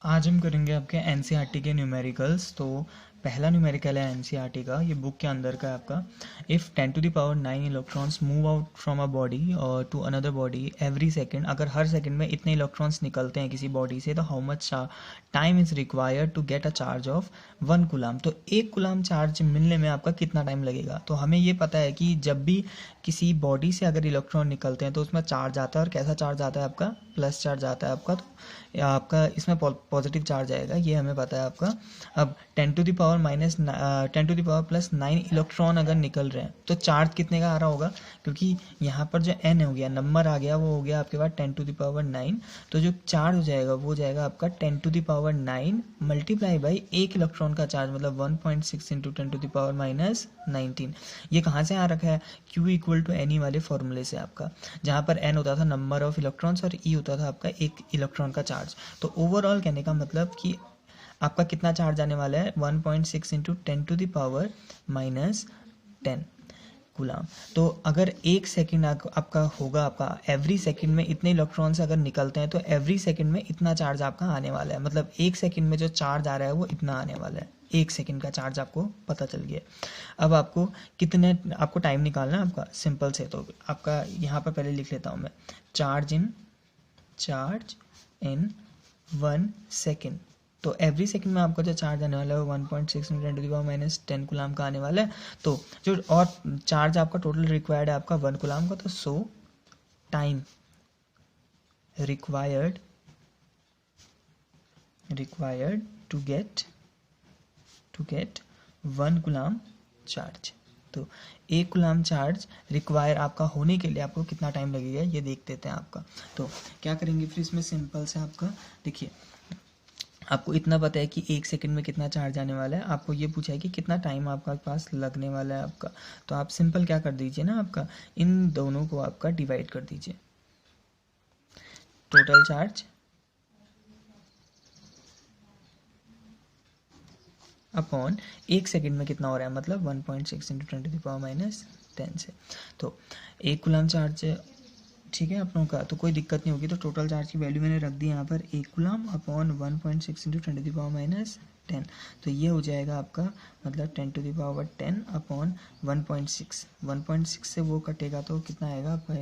आज हम करेंगे आपके एनसीईआरटी के न्यूमेरिकल्स। तो पहला न्यूमेरिकल है एनसीईआरटी का, ये बुक के अंदर का है आपका। If 10⁹ electrons move out from a body और to another body every second, अगर हर सेकेंड में इतने इलेक्ट्रॉन्स निकलते हैं किसी बॉडी से, तो how much time is required to get a charge of 1 coulomb. तो 1 कूलाम चार्ज मिलने में आपका कितना टाइम लगेगा। तो हमें ये पता है कि जब भी किसी बॉडी से अगर इलेक्ट्रॉन निकलते हैं तो उसमें चार्ज आता है, और कैसा चार्ज आता है आपका, प्लस चार्ज आता है आपका। तो आपका इसमें पॉजिटिव चार्ज आएगा, ये हमें पता है आपका। अब 10⁻⁻9 इलेक्ट्रॉन अगर निकल रहे हैं तो चार्ज कितने का आ रहा होगा, क्योंकि यहाँ पर जो n हो गया, नंबर आ गया, वो हो गया आपके पास 10⁻9। तो जो चार्ज हो जाएगा वो हो जाएगा आपका 10⁻9 मल्टीप्लाई बाई 1 इलेक्ट्रॉन का चार्ज, मतलब 1.6 इंटू 10⁻19। ये कहाँ से आ रखा है, Q equal to N E वाले फॉर्मूले से आपका, जहाँ पर n होता था नंबर ऑफ इलेक्ट्रॉन्स और E होता था आपका एक इलेक्ट्रॉन का चार्ज। तो ओवरऑल कहने का मतलब कि आपका कितना चार्ज आने वाला है, 1.6 इंटू 10⁻10 कूलाम। तो अगर एक सेकंड आपका होगा, आपका एवरी सेकंड में इतने इलेक्ट्रॉन्स अगर निकलते हैं तो एवरी सेकंड में इतना चार्ज आपका आने वाला है, मतलब एक सेकंड में जो चार्ज आ रहा है वो इतना आने वाला है। एक सेकंड का चार्ज आपको पता चल गया। अब आपको कितने, आपको टाइम निकालना है आपका, सिंपल से। तो आपका यहाँ पर पहले लिख लेता हूँ मैं, चार्ज इन 1 सेकेंड। तो एवरी सेकंड में आपका जो चार्ज आने वाला है वो 1.6 10⁻10 कूलाम का आने वाला है। तो जो और चार्ज आपका टोटल रिक्वायर्ड है आपका 1 कूलाम का, तो so time required to get 1 coulomb charge. तो 1 कूलाम चार्ज रिक्वायर आपका होने के लिए आपको कितना टाइम लगेगा, ये देख देते हैं आपका। तो क्या करेंगे फिर इसमें, सिंपल से आपका देखिए, आपको इतना पता है कि एक सेकंड में कितना चार्ज आने वाला है, आपको ये पूछा है कि कितना टाइम आपका पास लगने वाला है आपका। तो आप सिंपल क्या कर दीजिए ना, आपका इन दोनों को आपका डिवाइड कर दीजिए। टोटल चार्ज अपॉन एक सेकंड में कितना हो रहा है, मतलब 1.6 इंटू 10⁻10 से। तो 1 कूलाम चार्ज, ठीक है अपनों का, तो कोई दिक्कत नहीं होगी। तो टोटल चार्ज की वैल्यू मैंने रख दी यहाँ पर, 1 कूलाम अपॉन 1.6 इंटू 10⁻10। तो ये हो जाएगा आपका, मतलब 10⁻10 अपॉन 1.6 से वो कटेगा तो कितना आएगा आपका,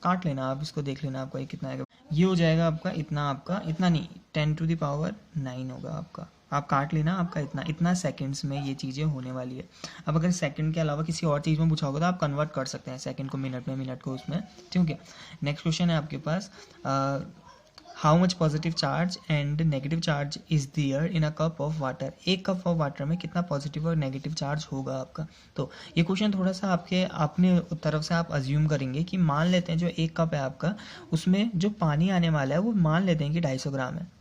काट लेना आप, इसको देख लेना आपका ये कितना आएगा। ये हो जाएगा आपका इतना, आपका इतना नहीं, 10⁻9 होगा आपका। आप काट लेना, आपका इतना इतना सेकंड्स में ये चीज़ें होने वाली है। अब अगर सेकंड के अलावा किसी और चीज़ में पूछा होगा तो आप कन्वर्ट कर सकते हैं सेकंड को मिनट में, मिनट को उसमें, ठीक है। नेक्स्ट क्वेश्चन है आपके पास, how much positive charge and negative charge is there in a cup of water. एक कप ऑफ वाटर में कितना पॉजिटिव और नेगेटिव चार्ज होगा आपका। तो ये क्वेश्चन थोड़ा सा आपके अपने तरफ से आप अज्यूम करेंगे कि मान लेते हैं जो एक कप है आपका, उसमें जो पानी आने वाला है वो मान लेते हैं कि 250 ग्राम है।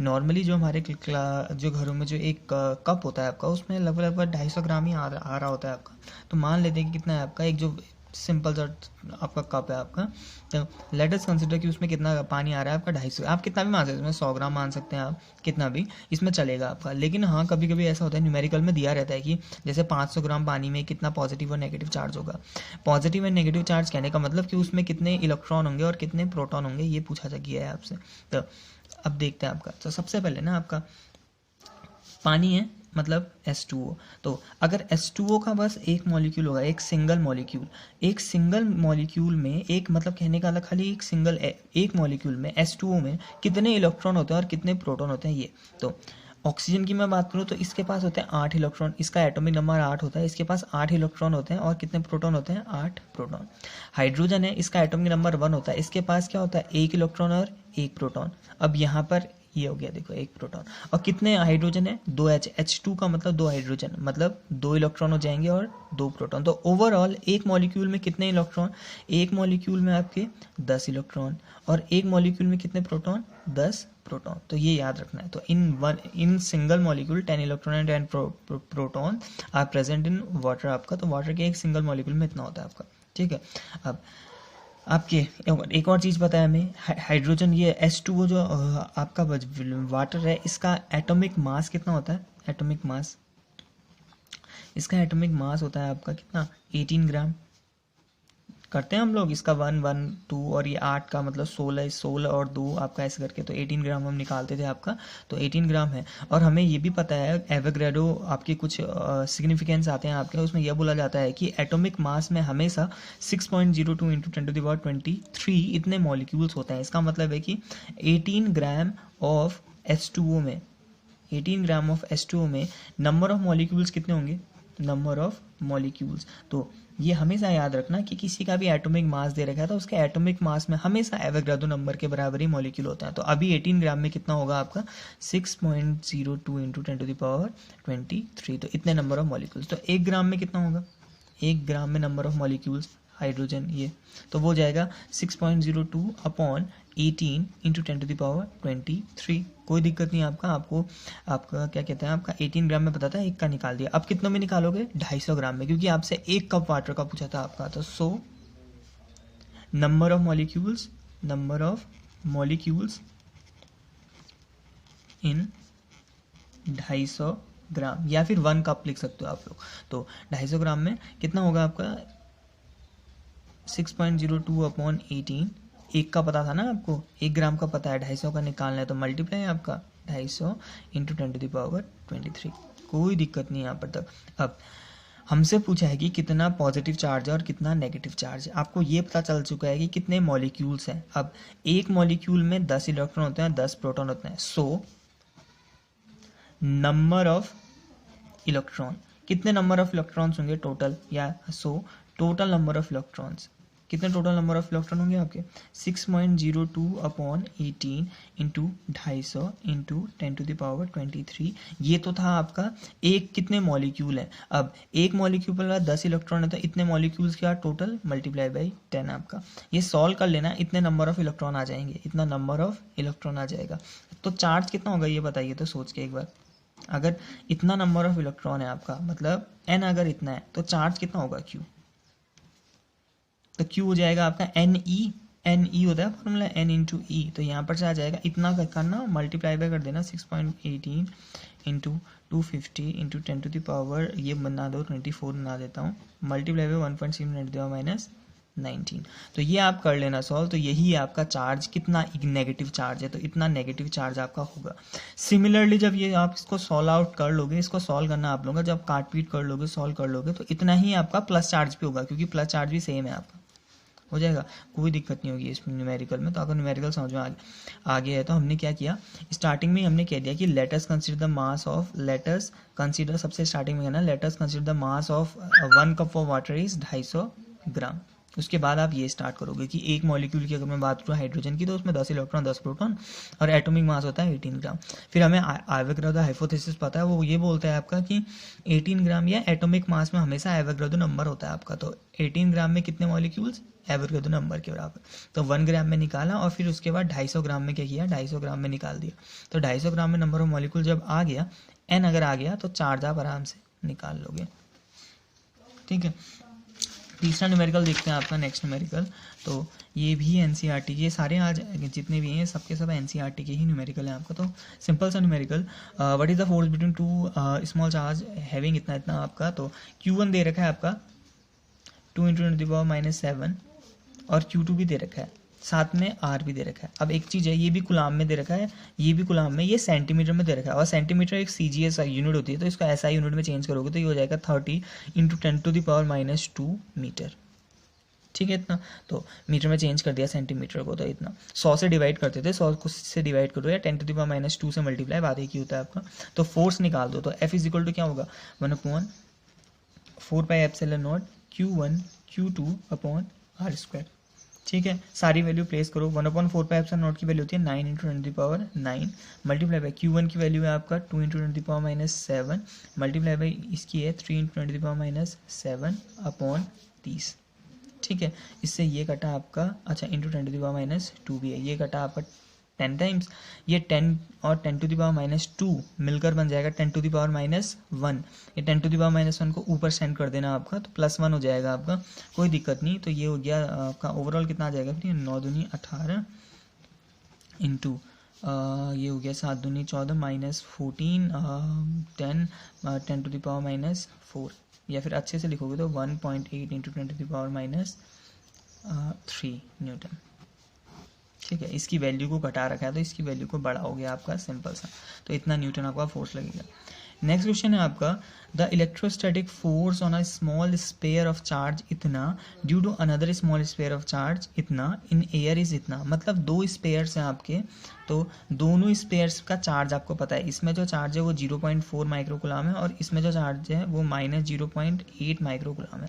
नॉर्मली जो हमारे जो घरों में जो एक कप होता है आपका, उसमें लगभग लगभग 250 ग्राम ही आ रहा होता है आपका। तो मान लेते हैं कि कितना है आपका, एक जो सिंपल सा आपका कप है आपका, तो लेट अस कंसिडर कि उसमें कितना पानी आ रहा है आपका, 250। आप कितना भी मान सकते हैं, उसमें 100 ग्राम मान सकते हैं, आप कितना भी इसमें चलेगा आपका। लेकिन हाँ, कभी कभी ऐसा होता है, न्यूमेरिकल में दिया रहता है कि जैसे 500 ग्राम पानी में कितना पॉजिटिव और नेगेटिव चार्ज होगा। पॉजिटिव एंड नेगेटिव चार्ज कहने का मतलब कि उसमें कितने इलेक्ट्रॉन होंगे और कितने प्रोटॉन होंगे, ये पूछा जा गया है आपसे। तो अब देखते हैं आपका, तो सबसे पहले ना आपका पानी है, मतलब H2O। तो अगर H2O का बस एक मॉलिक्यूल होगा, एक सिंगल मॉलिक्यूल में एक, मतलब कहने का खाली एक मॉलिक्यूल में H2O में कितने इलेक्ट्रॉन होते हैं और कितने प्रोटॉन होते हैं ये। तो ऑक्सीजन की मैं बात करूँ तो इसके पास होते हैं 8 इलेक्ट्रॉन, इसका एटॉमिक नंबर 8 होता है, इसके पास 8 इलेक्ट्रॉन होते हैं, और कितने प्रोटॉन होते हैं, 8 प्रोटॉन। हाइड्रोजन है, इसका एटॉमिक नंबर 1 होता है, इसके पास क्या होता है, 1 इलेक्ट्रॉन और 1 प्रोटॉन। अब यहाँ पर ये हो गया देखो, 1 प्रोटॉन। और कितने हाइड्रोजन है, 2 H2 का मतलब 2 हाइड्रोजन, मतलब 2 इलेक्ट्रॉन हो जाएंगे और 2 प्रोटॉन। तो ओवरऑल एक मॉलिक्यूल में कितने इलेक्ट्रॉन, एक मॉलिक्यूल में आपके 10 इलेक्ट्रॉन, और एक मॉलिक्यूल में कितने प्रोटॉन, 10 प्रोटॉन। तो ये याद रखना है। तो in single molecule 10 electron and 10 proton are present in water आपका। तो वाटर के एक सिंगल मॉलिक्यूल में इतना होता है आपका, ठीक है। अब आपके एक और चीज़ पता है हमें, हाइड्रोजन, ये H2O जो आपका वाटर है, इसका एटॉमिक मास कितना होता है, एटॉमिक मास, इसका एटॉमिक मास होता है आपका कितना, 18 ग्राम, करते हैं हम लोग इसका 1 1 2 और ये 8 का मतलब 16, 16 और 2 आपका ऐसे करके, तो 18 ग्राम हम निकालते थे आपका, तो 18 ग्राम है। और हमें ये भी पता है एवोगैड्रो आपके कुछ सिग्निफिकेंस आते हैं आपके, उसमें यह बोला जाता है कि एटॉमिक मास में हमेशा 6.02 इंटू 10⁻23 इतने मॉलिक्यूल्स होते हैं। इसका मतलब है कि 18 ग्राम ऑफ H2O में 18 ग्राम ऑफ H2O में नंबर ऑफ मॉलिक्यूल्स कितने होंगे, नंबर ऑफ मॉलिक्यूल्स। तो ये हमेशा याद रखना कि किसी का भी एटॉमिक मास दे रखा है तो उसके एटॉमिक मास में हमेशा एवोगैड्रो नंबर के बराबर ही मॉलिक्यूल होता है। तो अभी 18 ग्राम में कितना होगा आपका 6.02 इंटू 10⁻23, तो इतने नंबर ऑफ मॉलिक्यूल्स। तो 1 ग्राम में कितना होगा, 1 ग्राम में नंबर ऑफ मॉलिक्यूल्स हाइड्रोजन ये, तो वो जाएगा 6.02 अपॉन 18 इंटू 10⁻23। कोई दिक्कत नहीं आपका, आपका क्या कहते हैं, आपका 18 ग्राम में पता था, एक का निकाल दिया। अब कितनों में निकालोगे, 250 ग्राम में, क्योंकि आपसे 1 कप वाटर का पूछा था आपका। तो so number of molecules in 250 ग्राम, या फिर 1 कप लिख सकते हो आप लोग। तो 250 ग्राम में कितना होगा आपका 6.02 अपॉन 18, 1 का पता था ना आपको, 1 ग्राम का पता है, 250 का निकालना है, तो मल्टीप्लाई है आपका 250 इंटू 10⁻23। कोई दिक्कत नहीं यहाँ पर तक। अब हमसे पूछा है कि कितना पॉजिटिव चार्ज है और कितना नेगेटिव चार्ज है। आपको ये पता चल चुका है कि कितने मॉलिक्यूल्स हैं। अब एक मॉलिक्यूल में 10 इलेक्ट्रॉन होते हैं, 10 प्रोटॉन होते हैं। सो नंबर ऑफ इलेक्ट्रॉन, कितने नंबर ऑफ इलेक्ट्रॉन्स होंगे टोटल, या so total number of electrons, कितने टोटल नंबर ऑफ इलेक्ट्रॉन होंगे आपके 6.02 अपॉन 18 इंटू 250 इंटू 10⁻23। ये तो था आपका एक कितने मॉलिक्यूल है। अब एक मॉलिक्यूल पर 10 इलेक्ट्रॉन है, तो इतने मॉलिक्यूल्स क्या टोटल मल्टीप्लाई बाई 10 आपका। ये सॉल्व कर लेना, इतने नंबर ऑफ इलेक्ट्रॉन आ जाएंगे, इतना नंबर ऑफ इलेक्ट्रॉन आ जाएगा। तो चार्ज कितना होगा ये बताइए तो सोच के एक बार। अगर इतना नंबर ऑफ इलेक्ट्रॉन है आपका, मतलब n अगर इतना है, तो चार्ज कितना होगा Q। तो Q हो जाएगा आपका NE होता है फॉर्मूला n इंटू ई। तो यहाँ पर से आ जाएगा इतना करना, मल्टीप्लाई बाय कर देना 6.18 इंटू 250 इंटू 10⁻, ये बना दो 24 बना देता हूँ, मल्टीप्लाई बाय 1.7 19। तो ये आप कर लेना सॉल्व। तो यही आपका चार्ज कितना नेगेटिव चार्ज है, तो इतना नेगेटिव चार्ज आपका होगा। सिमिलरली जब ये आप इसको सॉल्व आउट कर लोगे, इसको सॉल्व करना आप लोगों का, जब काट पीट कर लोगे सॉल्व कर लोगे, तो इतना ही आपका प्लस चार्ज भी होगा, क्योंकि प्लस चार्ज भी सेम है आपका, हो जाएगा, कोई दिक्कत नहीं होगी इसमें न्यूमेरिकल में। तो अगर न्यूमेरिकल समझ में आ गया है, तो हमने क्या किया, स्टार्टिंग में हमने कह दिया कि let's consider the mass of, let's consider, सबसे स्टार्टिंग में कहना let's consider the mass of 1 cup of water is 250 gram. उसके बाद आप ये स्टार्ट करोगे कि एक मॉलिक्यूल की अगर मैं बात करूँ हाइड्रोजन की, तो उसमें 10 इलेक्ट्रॉन 10 प्रोटॉन और एटॉमिक मास होता है 18 ग्राम। फिर हमें एवोगैड्रो हाइपोथेसिस पता है, वो ये बोलता है आपका कि 18 ग्राम या एटॉमिक मास में हमेशा एवोगैड्रो नंबर होता है आपका। तो 18 ग्राम में कितने मॉलिक्यूल्स, एवोगैड्रो नंबर के बराबर। तो 1 ग्राम में निकाला, और फिर उसके बाद 250 ग्राम में क्या किया, 250 ग्राम में निकाल दिया। तो 250 ग्राम में नंबर ऑफ मॉलिक्यूल जब आ गया, n अगर आ गया, तो चार्ज आप आराम से निकाल लोगे। ठीक है, तीसरा न्यूमेरिकल देखते हैं आपका, नेक्स्ट न्यूमेरिकल। तो ये भी एनसीईआरटी के, सारे आज जितने भी हैं सबके सब एनसीईआरटी के ही न्यूमेरिकल हैं आपका। तो सिंपल सा numerical, what is the force between two small charge having इतना इतना आपका। तो Q1 दे रखा है आपका 2 × 10⁻⁷ और Q2 भी दे रखा है, साथ में R भी दे रखा है। अब एक चीज़ है, ये भी कुलाम में दे रखा है, ये भी कुलाम में, ये सेंटीमीटर में दे रखा है, और सेंटीमीटर एक CGS यूनिट होती है, तो इसका SI यूनिट में चेंज करोगे तो ये हो जाएगा 30 × 10⁻⁻2 मीटर। ठीक है, इतना तो मीटर में चेंज कर दिया सेंटीमीटर को, तो इतना 100 से डिवाइड करते थे, 100 से डिवाइड करो या 10⁻⁻2 से मल्टीप्लाई, बात एक ही होता है आपका। तो फोर्स निकाल दो, तो F = क्या होगा 1/4πε0 Q1 Q2 अपॉन R²। ठीक है, सारी वैल्यू प्लेस करो। 1/4πε0 की वैल्यू होती है 9 × 10⁹ मल्टीप्लाई बाई Q1 की वैल्यू है आपका 2 × 10⁻⁷ मल्टीप्लाई बाई इसकी है 3 × 10⁻⁷ अपॉन 30। ठीक है, इससे ये कटा आपका, अच्छा इंटू 10⁻² भी है, ये कटा आपका 10 टाइम्स, ये 10 और 10⁻² मिलकर बन जाएगा 10⁻⁻1। ये 10⁻⁻1 को ऊपर सेंड कर देना आपका, तो +1 हो जाएगा आपका, कोई दिक्कत नहीं। तो ये हो गया आपका ओवरऑल कितना आ जाएगा, फिर 9 दूनी 18 इंटू ये हो गया 7 दूनी 14 -14 10 10⁻⁻4, या फिर अच्छे से लिखोगे तो 1.8 × 10⁻⁻4 3 न्यूटन। ठीक है, इसकी वैल्यू को घटा रखा है तो इसकी वैल्यू को बढ़ाओगे आपका, सिंपल सा, तो इतना न्यूटन आपका फोर्स लगेगा। नेक्स्ट क्वेश्चन है आपका, the electrostatic force on a small sphere of charge इतना due to another small sphere of charge इतना इन एयर इज इतना। मतलब दो स्पेयर्स हैं आपके, तो दोनों स्पेयर्स का चार्ज आपको पता है, इसमें जो चार्ज है वो 0.4 माइक्रोकुलाम है और इसमें जो चार्ज है वो -0.8 माइक्रोकुलाम है।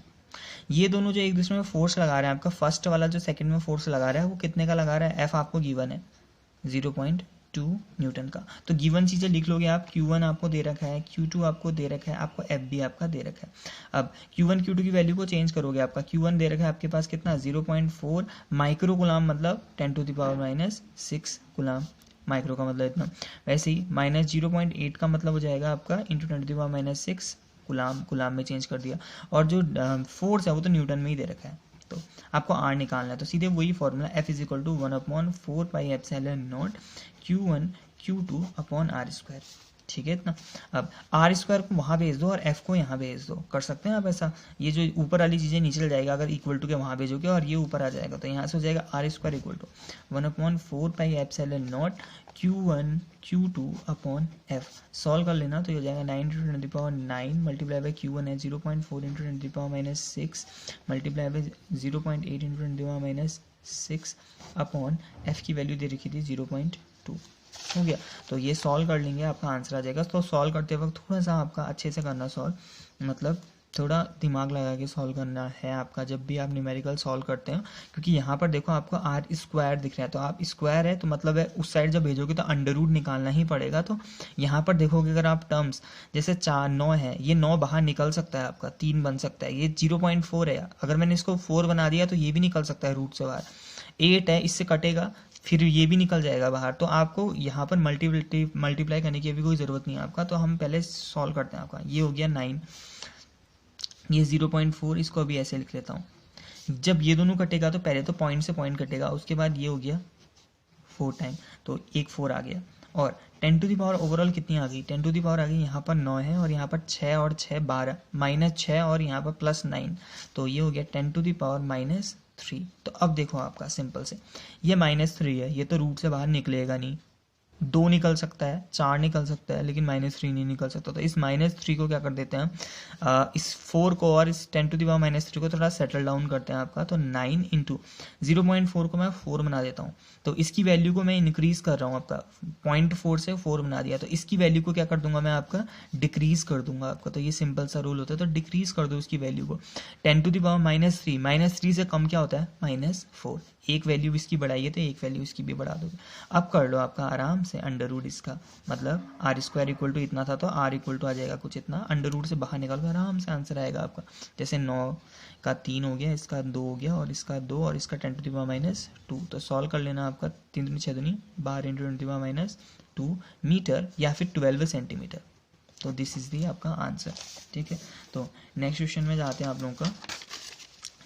ये दोनों जो एक दूसरे में फोर्स लगा रहे हैं, आपका फर्स्ट वाला जो सेकंड में फोर्स लगा रहा है वो कितने का लगा रहा है, एफ आपको गिवन है 0.2 न्यूटन का। तो गिवन चीज़ें लिख लोगे आप, Q1 आपको दे रखा है, Q2 आपको दे रखा है, आपको F भी आपका दे रखा है। अब Q1 Q2 की वैल्यू को चेंज करोगे, आपका Q1 दे रखा है आपके पास कितना 0.4 माइक्रो गुलाम, मतलब 10⁻⁶ गुलाम, माइक्रो का मतलब इतना। वैसे ही -0.8 का मतलब हो जाएगा आपका इंटू 10⁻⁶ गुलाम में चेंज कर दिया। और जो फोर्स है वो तो न्यूटन में ही दे रखा है, तो आपको आर निकालना है, तो सीधे वही formula F = 1/4πε0 Q1 Q2 upon R square. ठीक है इतना। अब आर स्क्वायर को वहाँ भेज दो और एफ को यहाँ भेज दो, कर सकते हैं आप ऐसा। ये जो ऊपर वाली चीज़ें नीचे चल जाएगा अगर इक्वल टू के वहाँ भेजोगे, और ये ऊपर आ जाएगा, तो यहाँ से हो जाएगा R square = 1/4πε0 Q1 Q2 upon F. Solve कर लेना तो ये हो जाएगा 9 × 10⁹ मल्टीप्लाई बाई Q1 है 0.4 × 10⁻⁶ मल्टीप्लाई बाई 0.8 × 10⁻⁶ अपॉन एफ की वैल्यू दे रखी थी 0.2। हो गया, तो ये सॉल्व कर लेंगे, आपका आंसर आ जाएगा। तो सॉल्व करते वक्त थोड़ा सा आपका अच्छे से करना सॉल्व, मतलब थोड़ा दिमाग लगा के सॉल्व करना है आपका जब भी आप न्यूमेरिकल सॉल्व करते हैं, क्योंकि यहाँ पर देखो आपको आर स्क्वायर दिख रहा है, तो आप स्क्वायर है तो मतलब है उस साइड जब भेजोगे तो अंडर रूट निकालना ही पड़ेगा। तो यहाँ पर देखोगे अगर आप टर्म्स जैसे 4 9 है, ये 9 बाहर निकल सकता है, आपका 3 बन सकता है, ये 0.4 है, अगर मैंने इसको 4 बना दिया तो ये भी निकल सकता है रूट से बाहर। 8 है, इससे कटेगा फिर ये भी निकल जाएगा बाहर, तो आपको यहाँ पर मल्टीप्लाई करने की अभी कोई ज़रूरत नहीं है आपका। तो हम पहले सॉल्व करते हैं। आपका ये हो गया 9, ये 0.4, इसको अभी ऐसे लिख लेता हूँ। जब ये दोनों कटेगा तो पहले तो पॉइंट से पॉइंट कटेगा, उसके बाद ये हो गया 4 टाइम, तो एक 4 आ गया। और 10⁻⁴ ओवरऑल कितनी आ गई, 10⁻⁴ आ गई, यहाँ पर 9 है और यहाँ पर 6 और 6 12, -6 और यहाँ पर +9, तो ये हो गया 10⁻⁻3। तो अब देखो आपका सिंपल से, ये -3 है, ये तो रूट से बाहर निकलेगा नहीं, 2 निकल सकता है, 4 निकल सकता है, लेकिन -3 नहीं निकल सकता। तो इस -3 को क्या कर देते हैं, इस 4 को और इस 10⁻⁻3 को थोड़ा सेटल डाउन करते हैं आपका। तो 9 × 0.4 को मैं 4 बना देता हूँ, तो इसकी वैल्यू को मैं इंक्रीज कर रहा हूँ, आपका 0.4 से 4 बना दिया, तो इसकी वैल्यू को क्या कर दूंगा मैं, आपका डिक्रीज कर दूंगा आपका। तो ये सिंपल सा रूल होता है, तो डिक्रीज कर दो इसकी वैल्यू को। 10⁻⁻3, -3 से कम क्या होता है, -4, एक वैल्यू इसकी बढ़ाइए तो एक वैल्यू इसकी भी बढ़ा दोगे। अब कर लो आपका आराम से अंडर रूट इसका, मतलब आर स्क्वायर = इतना था तो आर = आ जाएगा कुछ इतना, अंडर रूट से बाहर निकाल कर आराम से आंसर आएगा आपका। जैसे 9 का 3 हो गया, इसका 2 हो गया, और इसका 2, और इसका 10⁻⁻2। तो सॉल्व कर लेना आपका, 3 दूनी 6 दूनी 12 × 10⁻⁻2 मीटर या फिर 12 सेंटीमीटर। तो दिस इज दी आपका आंसर। ठीक है, तो नेक्स्ट क्वेश्चन में जाते हैं आप लोगों का।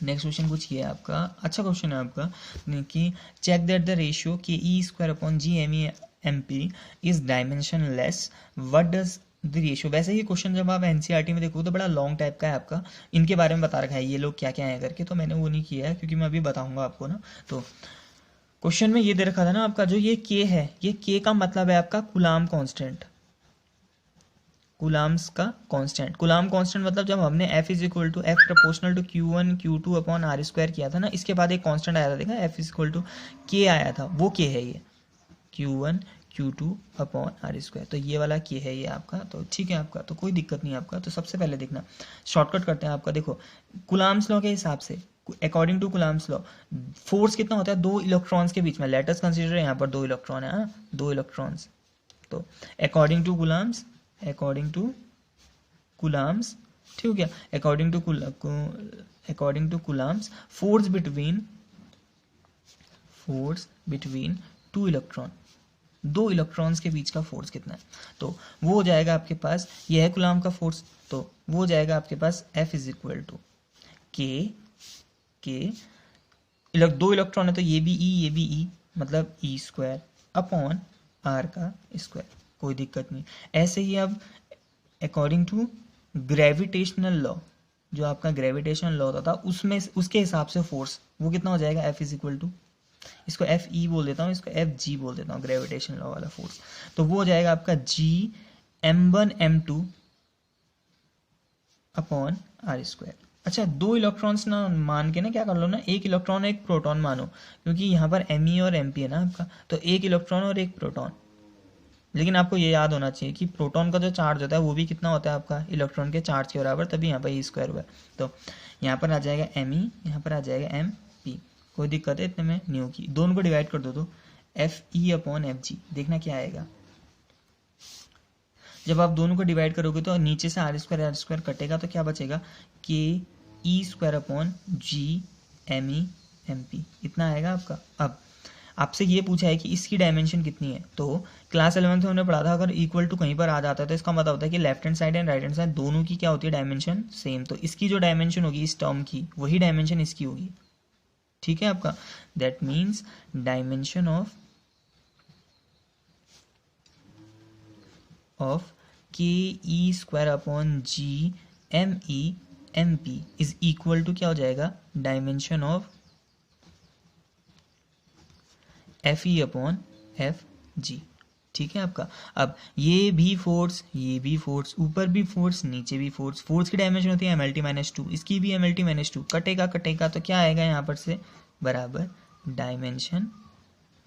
नेक्स्ट क्वेश्चन कुछ ये है आपका, अच्छा क्वेश्चन है आपका कि check that the ratio KE²/GME/MP is dimensionless, what does the ratio. वैसे ही क्वेश्चन जब आप एनसीईआरटी में देखो तो बड़ा लॉन्ग टाइप का है आपका, इनके बारे में बता रखा है ये लोग क्या क्या है करके, तो मैंने वो नहीं किया है क्योंकि मैं अभी बताऊंगा आपको ना। तो क्वेश्चन में ये दे रखा था ना आपका, जो ये K है, ये K का मतलब है आपका कूलाम कांस्टेंट, कूलाम्स का कांस्टेंट। कूलाम कांस्टेंट मतलब जब हमने F = F Q1 Q2 upon R square किया था ना, इसके बाद एक कांस्टेंट आया था, देखा F = K आया था, वो K है ये Q1 Q2 upon R square, तो ये वाला K है ये आपका। तो ठीक है आपका, तो कोई दिक्कत नहीं आपका। तो सबसे पहले देखना, शॉर्टकट करते हैं आपका। देखो कूलाम्स लॉ के हिसाब से, according to coulomb's law, force कितना होता है 2 इलेक्ट्रॉन्स के बीच में। लेट अस कंसीडर यहाँ पर 2 इलेक्ट्रॉन है, 2 इलेक्ट्रॉन्स। तो अकॉर्डिंग टू कूलाम्स, ठीक हो गया, according to coulomb's force between 2 electron, 2 electrons के बीच का फोर्स कितना है, तो वो हो जाएगा आपके पास, यह है कूलाम का फोर्स, तो वो हो जाएगा आपके पास F = K 2 इलेक्ट्रॉन है तो ये भी E, मतलब E² अपॉन R का स्क्वायर, कोई दिक्कत नहीं। ऐसे ही अब अकॉर्डिंग टू ग्रेविटेशनल लॉ, जो आपका ग्रेविटेशन लॉ होता था उसमें उसके हिसाब से फोर्स वो कितना हो जाएगा, F इज इक्वल टू, इसको एफ ई बोल देता हूँ, इसको एफ जी बोल देता हूँ, ग्रेविटेशन लॉ वाला फोर्स। तो वो हो जाएगा आपका जी m1m2 अपॉन आर स्क्वायर। अच्छा, दो इलेक्ट्रॉन्स ना मान के ना क्या कर लो ना, एक इलेक्ट्रॉन एक प्रोटॉन मानो, क्योंकि यहाँ पर एम ई और एम पी है ना आपका, तो एक इलेक्ट्रॉन और एक प्रोटॉन। लेकिन आपको ये याद होना चाहिए कि प्रोटॉन का जो चार्ज होता है वो भी कितना होता है आपका इलेक्ट्रॉन के चार्ज के बराबर, तभी यहाँ पर ई स्क्वायर हुआ है। तो यहाँ पर आ जाएगा एम ई, यहाँ पर आ जाएगा एम पी, कोई दिक्कत है इतने में नहीं होगी। दोनों को डिवाइड कर दो तो एफ ई अपॉन एफ जी, देखना क्या आएगा। जब आप दोनों को डिवाइड करोगे तो नीचे से आर स्क्वायर कटेगा, तो क्या बचेगा, K E square upon G M E M P, इतना आएगा आपका। अब आपसे ये पूछा है कि इसकी डायमेंशन कितनी है, तो क्लास 11 में हमने पढ़ा था अगर इक्वल टू कहीं पर आ जाता है तो इसका मतलब होता है कि left hand side and right hand side दोनों की क्या होती है, डायमेंशन सेम। तो इसकी जो डायमेंशन होगी इस टर्म की, वही डायमेंशन इसकी होगी। ठीक है आपका, that means dimension of K E square upon G M E M P is equal to क्या हो जाएगा, dimension of F E upon F G. ठीक है आपका। अब ये भी फोर्स, ये भी फोर्स, ऊपर भी फोर्स नीचे भी फोर्स, फोर्स की डायमेंशन होती है MLT माइनस 2, इसकी भी MLT माइनस 2, कटेगा कटेगा तो क्या आएगा यहाँ पर से, बराबर डायमेंशन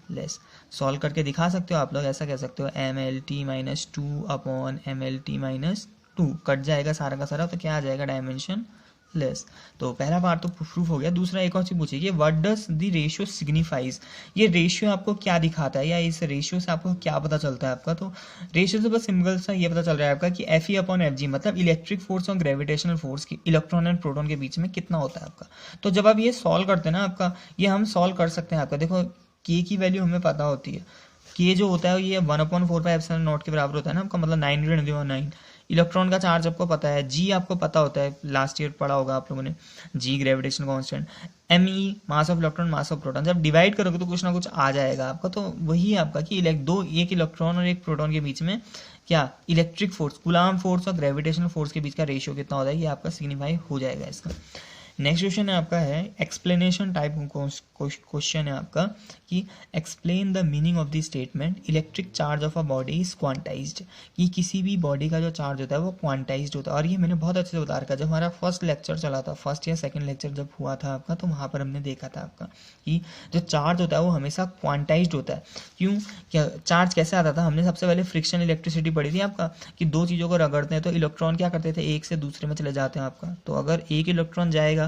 लेस। सॉल्व करके दिखा सकते हो आप लोग, ऐसा कह सकते हो MLT minus 2 upon MLT minus 2, cut जाएगा सारा का सारा, तो क्या आ जाएगा, डायमेंशन लेस। तो पहला पार्ट तो प्रूफ हो गया। दूसरा एक और चीज पूछिए, what does the ratio signifies, ये रेशियो आपको क्या दिखाता है, या इस रेशियो से आपको क्या पता चलता है आपका। तो रेशियो से बस सिंपल सा ये पता चल रहा है आपका कि एफ ई अपॉन एफ जी, मतलब इलेक्ट्रिक फोर्स और ग्रेविटेशनल फोर्स की इलेक्ट्रॉन एंड प्रोटॉन के बीच में कितना होता है आपका। तो जब आप ये सॉल्व करते हैं ना आपका, ये हम सॉल्व कर सकते हैं आपका। देखो के की वैल्यू हमें पता होती है, के जो होता है ये 1/4πε0 के बराबर होता है ना आपका, मतलब 9 इलेक्ट्रॉन का चार्ज आपको पता है, जी आपको पता होता है, लास्ट ईयर पढ़ा होगा आप लोगों ने, G gravitation constant, M E mass of electron mass of proton. जब डिवाइड करोगे तो कुछ ना कुछ आ जाएगा आपका। तो वही आपका कि एक इलेक्ट्रॉन और एक प्रोटॉन के बीच में क्या इलेक्ट्रिक फोर्स, कूलाम फोर्स और ग्रेविटेशनल फोर्स के बीच का रेशियो कितना होता है, ये आपका सिग्निफाई हो जाएगा इसका। नेक्स्ट क्वेश्चन है आपका है एक्सप्लेनेशन टाइप क्वेश्चन है आपका कि explain the meaning of the statement electric charge of a body is quantized, कि किसी भी बॉडी का जो चार्ज होता है वो क्वांटाइज्ड होता है। और ये मैंने बहुत अच्छे से बता रखा, जब हमारा फर्स्ट लेक्चर चला था, फर्स्ट या सेकंड लेक्चर जब हुआ था आपका, तो वहाँ पर हमने देखा था आपका कि जो चार्ज होता है वो हमेशा क्वांटाइज्ड होता है। क्यों, क्या चार्ज कैसे आता था, हमने सबसे पहले फ्रिक्शन इलेक्ट्रिसिटी पढ़ी थी आपका, कि दो चीज़ों को रगड़ते हैं तो इलेक्ट्रॉन क्या करते थे, एक से दूसरे में चले जाते हैं आपका। तो अगर एक इलेक्ट्रॉन जाएगा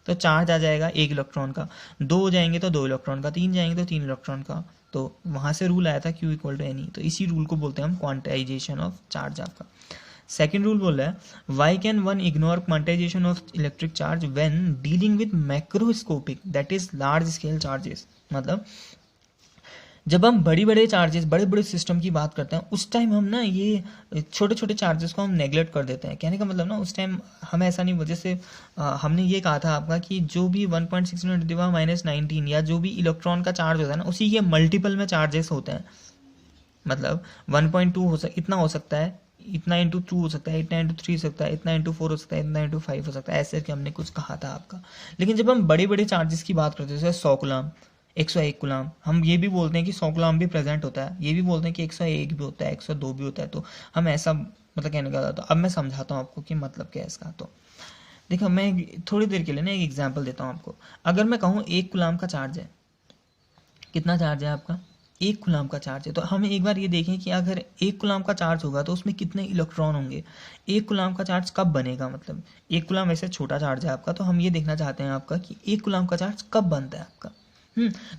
तो चार्ज आ जाएगा एक इलेक्ट्रॉन का, दो हो जाएंगे तो दो इलेक्ट्रॉन का, तीन जाएंगे तो तीन इलेक्ट्रॉन का। तो वहाँ से रूल आया था Q इक्वल टू एनी, तो इसी रूल को बोलते हैं हम क्वांटाइजेशन ऑफ चार्ज आपका। सेकेंड रूल बोल रहा है why can one ignore quantization of electric charge when dealing with macroscopic that is large scale charges. मतलब जब हम बड़ी बड़े चार्जेस, बड़े बड़े सिस्टम की बात करते हैं, उस टाइम हम ना ये छोटे छोटे चार्जेस को हम नेग्लेक्ट कर देते हैं। कहने का मतलब ना, उस टाइम हम ऐसा नहीं, जैसे हमने ये कहा था आपका कि जो भी 1.6 × 10⁻⁹ या जो भी इलेक्ट्रॉन का चार्ज होता है ना, उसी के मल्टीपल में चार्जेस होते हैं। मतलब 1.2 इतना हो सकता है, इतना इंटू 2 हो सकता है, इतना इंटू 3 हो सकता है, इतना इंटू 4 हो सकता है, इतना इंटू 5 हो सकता है, ऐसे कि हमने कुछ कहा था आपका। लेकिन जब हम बड़े बड़े चार्जेस की बात करते हैं, जैसे 100 कूलम, 101 कूलम, हम ये भी बोलते हैं कि 100 कूलम भी प्रेजेंट होता है, ये भी बोलते हैं कि 101 भी होता है, 102 भी होता है। तो हम ऐसा मतलब कहने का, तो अब मैं समझाता हूँ आपको कि मतलब क्या है इसका। तो देखो मैं थोड़ी देर के लिए ना एक एग्जाम्पल देता हूँ आपको। अगर मैं कहूँ 1 कूलम का चार्ज है, कितना चार्ज है आपका, 1 कूलम का चार्ज है, तो हम एक बार ये देखें कि अगर 1 कूलम का चार्ज होगा तो उसमें कितने इलेक्ट्रॉन होंगे। 1 कूलम का चार्ज कब बनेगा, मतलब 1 कूलम वैसे छोटा चार्ज है आपका, तो हम ये देखना चाहते हैं आपका कि 1 कूलम का चार्ज कब बनता है आपका।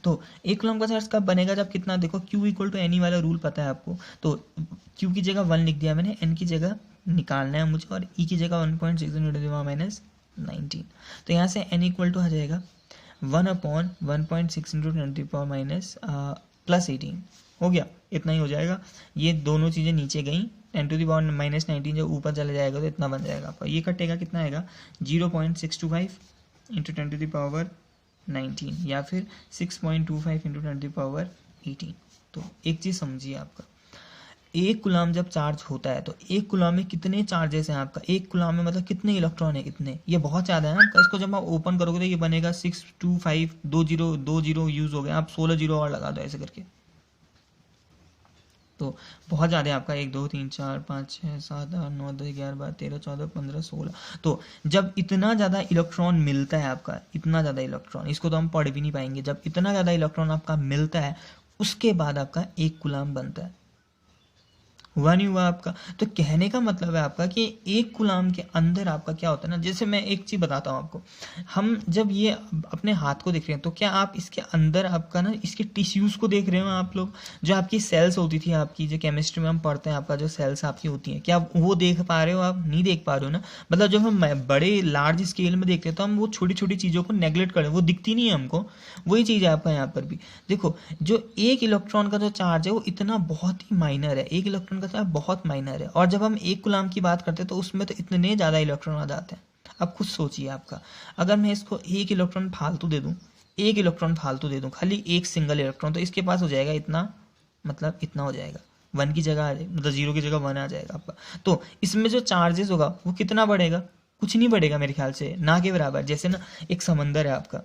तो 1 कूलम का चार्ज कब बनेगा, जब कितना, देखो Q इक्वल टू एनी वाला रूल पता है आपको। तो Q की जगह 1 लिख दिया मैंने, N की जगह निकालना है मुझे, और E की जगह 1.6 × 10⁻⁹ तो यहाँ से N इक्वल टू आ जाएगा 1/1.6 × 10⁻+18 हो गया, इतना ही हो जाएगा। ये दोनों चीज़ें नीचे गई, 10⁻⁻19 जब ऊपर चले जाएगा तो इतना बन जाएगा आपका। ये कटेगा, कितना आएगा 0.625 × 10⁻19 या फिर 6.25 × 10⁻18। तो एक चीज़ समझिए आपका, एक कूलाम जब चार्ज होता है तो एक कूलाम में कितने चार्जेस हैं आपका, एक कूलाम में मतलब कितने इलेक्ट्रॉन है, कितने, ये बहुत ज़्यादा है ना आपका। इसको जब आप ओपन करोगे तो ये बनेगा 625, 2 जीरो यूज़ हो गए, आप 16 जीरो और लगा दो ऐसे करके, तो बहुत ज़्यादा है आपका। 1 2 3 4 5 6 7 8 9 10 11 12 13 14 15 16। तो जब इतना ज़्यादा इलेक्ट्रॉन मिलता है आपका, इतना ज़्यादा इलेक्ट्रॉन, इसको तो हम पढ़ भी नहीं पाएंगे, जब इतना ज़्यादा इलेक्ट्रॉन आपका मिलता है उसके बाद आपका एक कूलाम बनता है। हुआ नहीं हुआ आपका? तो कहने का मतलब है आपका कि एक कूलाम के अंदर आपका क्या होता है ना, जैसे मैं एक चीज़ बताता हूँ आपको, हम जब ये अपने हाथ को देख रहे हैं तो क्या आप इसके अंदर आपका ना इसके टिश्यूज़ को देख रहे हो आप लोग, जो आपकी सेल्स होती थी आपकी, जो केमिस्ट्री में हम पढ़ते हैं आपका जो सेल्स आपकी होती हैं, क्या आप वो देख पा रहे हो? आप नहीं देख पा रहे हो ना। मतलब जब हम बड़े लार्ज स्केल में देखते हैं तो हम वो छोटी छोटी चीज़ों को नेगलेक्ट करें, वो दिखती नहीं है हमको। वही चीज़ है आपका यहाँ पर भी। देखो जो एक इलेक्ट्रॉन का जो चार्ज है वो इतना बहुत ही माइनर है, एक इलेक्ट्रॉन का चार्ज बहुत माइनर है, और जब हम एक कूलाम की बात करते हैं तो उसमें तो इतने ज़्यादा इलेक्ट्रॉन आ जाते हैं। अब खुद सोचिए आपका, अगर मैं इसको एक इलेक्ट्रॉन फालतू दे दूँ, एक इलेक्ट्रॉन फालतू दे दूँ, खाली एक सिंगल इलेक्ट्रॉन, तो इसके पास हो जाएगा इतना, मतलब इतना हो जाएगा, 1 की जगह आ जाए, मतलब 0 की जगह 1 आ जाएगा आपका। तो इसमें जो चार्जेस होगा वो कितना बढ़ेगा? कुछ नहीं बढ़ेगा मेरे ख्याल से, ना के बराबर। जैसे ना एक समंदर है आपका,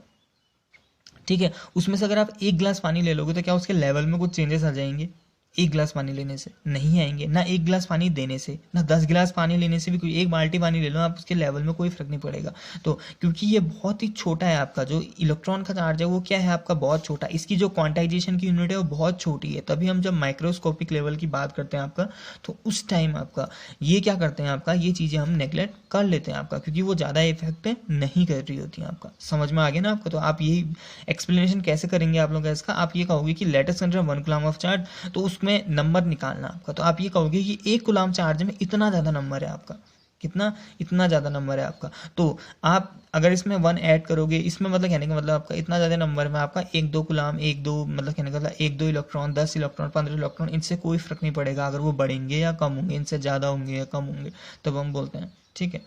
ठीक है, उसमें से अगर आप एक गिलास पानी ले लोगे तो क्या उसके लेवल में कुछ चेंजेस आ जाएंगे? एक गिलास पानी लेने से नहीं आएंगे, ना एक गिलास पानी देने से, ना 10 गिलास पानी लेने से भी कोई, एक बाल्टी पानी ले लो आप, उसके लेवल में कोई फर्क नहीं पड़ेगा। तो क्योंकि ये बहुत ही छोटा है आपका, जो इलेक्ट्रॉन का चार्ज है वो क्या है आपका, बहुत छोटा, इसकी जो क्वांटाइजेशन की यूनिट है वो बहुत छोटी है। तभी हम जब माइक्रोस्कोपिक लेवल की बात करते हैं आपका, तो उस टाइम आपका ये क्या करते हैं आपका, ये चीज़ें हम नेगलेक्ट कर लेते हैं आपका, क्योंकि वो ज़्यादा इफेक्ट नहीं कर रही होती हैं आपका। समझ में आ गया ना आपको? तो आप यही एक्सप्लेनेशन कैसे करेंगे आप लोग इसका, आप ये कहोगे कि let us consider 1 coulomb of charge, तो उसमें नंबर निकालना आपका, तो आप ये कहोगे कि 1 कूलम चार्ज में इतना ज़्यादा नंबर है आपका, कितना, इतना ज़्यादा नंबर है आपका। तो आप अगर इसमें 1 ऐड करोगे, इसमें मतलब कहने का मतलब आपका इतना ज़्यादा नंबर में आपका 1 2 कूलम, 1 2 मतलब कहने का मतलब 1 2 इलेक्ट्रॉन, 10 इलेक्ट्रॉन, 15 इलेक्ट्रॉन, इनसे कोई फ़र्क नहीं पड़ेगा अगर वो बढ़ेंगे या कम होंगे, इनसे ज़्यादा होंगे या कम होंगे, तब हम बोलते हैं। ठीक है।